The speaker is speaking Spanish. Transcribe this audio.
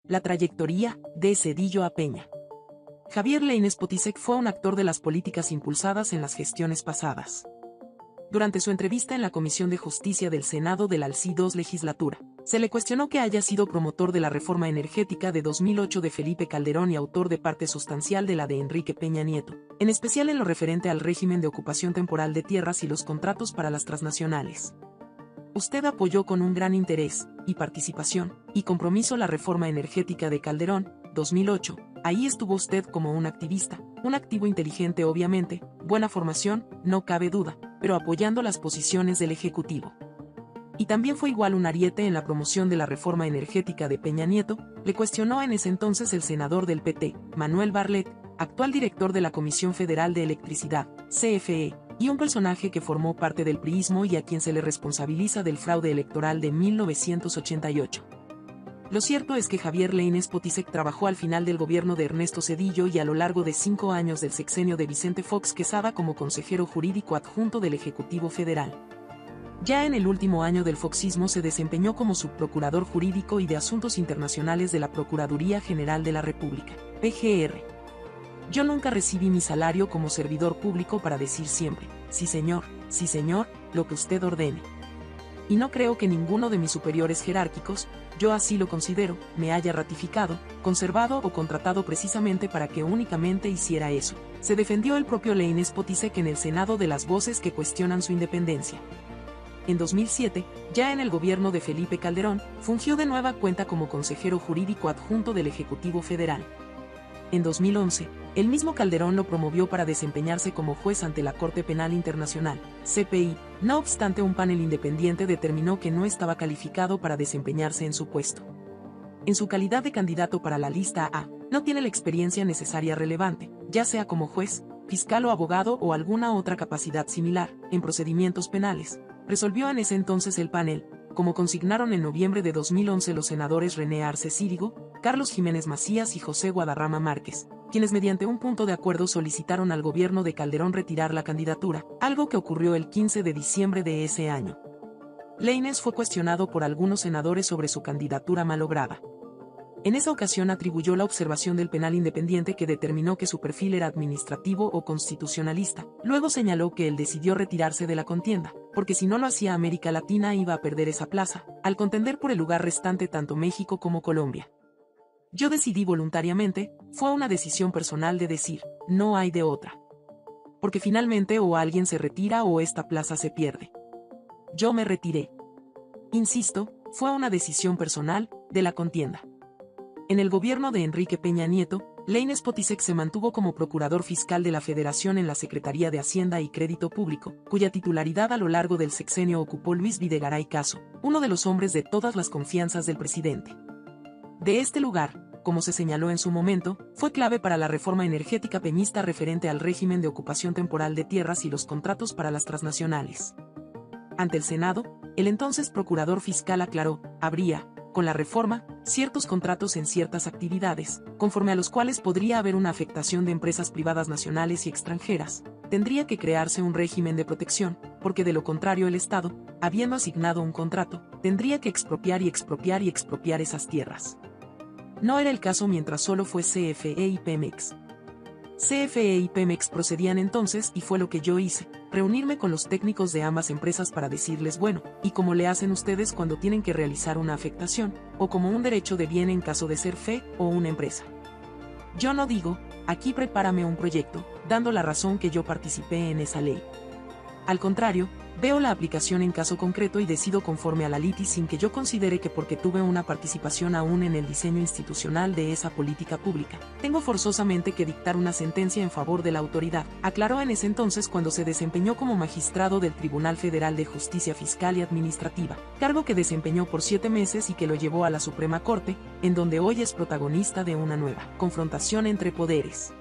La trayectoria, de Zedillo a Peña. Javier Lainez Potisek fue un actor de las políticas impulsadas en las gestiones pasadas. Durante su entrevista en la Comisión de Justicia del Senado de la ALCI II legislatura, se le cuestionó que haya sido promotor de la reforma energética de 2008 de Felipe Calderón y autor de parte sustancial de la de Enrique Peña Nieto, en especial en lo referente al régimen de ocupación temporal de tierras y los contratos para las transnacionales. Usted apoyó con un gran interés, y participación, y compromiso la reforma energética de Calderón, 2008, ahí estuvo usted como un activista, un activo inteligente obviamente, buena formación, no cabe duda, pero apoyando las posiciones del Ejecutivo. Y también fue igual un ariete en la promoción de la reforma energética de Peña Nieto, le cuestionó en ese entonces el senador del PT, Manuel Bartlett, actual director de la Comisión Federal de Electricidad, CFE, y un personaje que formó parte del priismo y a quien se le responsabiliza del fraude electoral de 1988. Lo cierto es que Javier Lainez Potisek trabajó al final del gobierno de Ernesto Zedillo y a lo largo de 5 años del sexenio de Vicente Fox Quesada como consejero jurídico adjunto del Ejecutivo Federal. Ya en el último año del foxismo se desempeñó como subprocurador jurídico y de Asuntos Internacionales de la Procuraduría General de la República, PGR. Yo nunca recibí mi salario como servidor público para decir siempre, sí señor, lo que usted ordene. Y no creo que ninguno de mis superiores jerárquicos, yo así lo considero, me haya ratificado, conservado o contratado precisamente para que únicamente hiciera eso. Se defendió el propio Lainez Potisek en el Senado de las voces que cuestionan su independencia. En 2007, ya en el gobierno de Felipe Calderón, fungió de nueva cuenta como consejero jurídico adjunto del Ejecutivo Federal. En 2011, el mismo Calderón lo promovió para desempeñarse como juez ante la Corte Penal Internacional, CPI, no obstante un panel independiente determinó que no estaba calificado para desempeñarse en su puesto. En su calidad de candidato para la lista A, no tiene la experiencia necesaria relevante, ya sea como juez, fiscal o abogado o alguna otra capacidad similar, en procedimientos penales, resolvió en ese entonces el panel, como consignaron en noviembre de 2011 los senadores René Arce Círigo, Carlos Jiménez Macías y José Guadarrama Márquez, quienes mediante un punto de acuerdo solicitaron al gobierno de Calderón retirar la candidatura, algo que ocurrió el 15 de diciembre de ese año. Lainez fue cuestionado por algunos senadores sobre su candidatura malograda. En esa ocasión atribuyó la observación del penal independiente que determinó que su perfil era administrativo o constitucionalista. Luego señaló que él decidió retirarse de la contienda, porque si no lo hacía América Latina iba a perder esa plaza, al contender por el lugar restante tanto México como Colombia. Yo decidí voluntariamente, fue una decisión personal de decir, no hay de otra. Porque finalmente o alguien se retira o esta plaza se pierde. Yo me retiré. Insisto, fue una decisión personal, de la contienda. En el gobierno de Enrique Peña Nieto, Lainez Potisek se mantuvo como procurador fiscal de la Federación en la Secretaría de Hacienda y Crédito Público, cuya titularidad a lo largo del sexenio ocupó Luis Videgaray Caso, uno de los hombres de todas las confianzas del presidente. De este lugar, como se señaló en su momento, fue clave para la reforma energética peñista referente al régimen de ocupación temporal de tierras y los contratos para las transnacionales. Ante el Senado, el entonces procurador fiscal aclaró, habría, con la reforma, ciertos contratos en ciertas actividades, conforme a los cuales podría haber una afectación de empresas privadas nacionales y extranjeras. Tendría que crearse un régimen de protección, porque de lo contrario el Estado, habiendo asignado un contrato, tendría que expropiar esas tierras. No era el caso mientras solo fue CFE y Pemex. CFE y Pemex procedían entonces y fue lo que yo hice, reunirme con los técnicos de ambas empresas para decirles bueno, y como le hacen ustedes cuando tienen que realizar una afectación, o como un derecho de bien en caso de ser fe o una empresa. Yo no digo, aquí prepárame un proyecto, dando la razón que yo participé en esa ley. Al contrario, veo la aplicación en caso concreto y decido conforme a la litis sin que yo considere que porque tuve una participación aún en el diseño institucional de esa política pública, tengo forzosamente que dictar una sentencia en favor de la autoridad, aclaró en ese entonces cuando se desempeñó como magistrado del Tribunal Federal de Justicia Fiscal y Administrativa, cargo que desempeñó por 7 meses y que lo llevó a la Suprema Corte, en donde hoy es protagonista de una nueva confrontación entre poderes.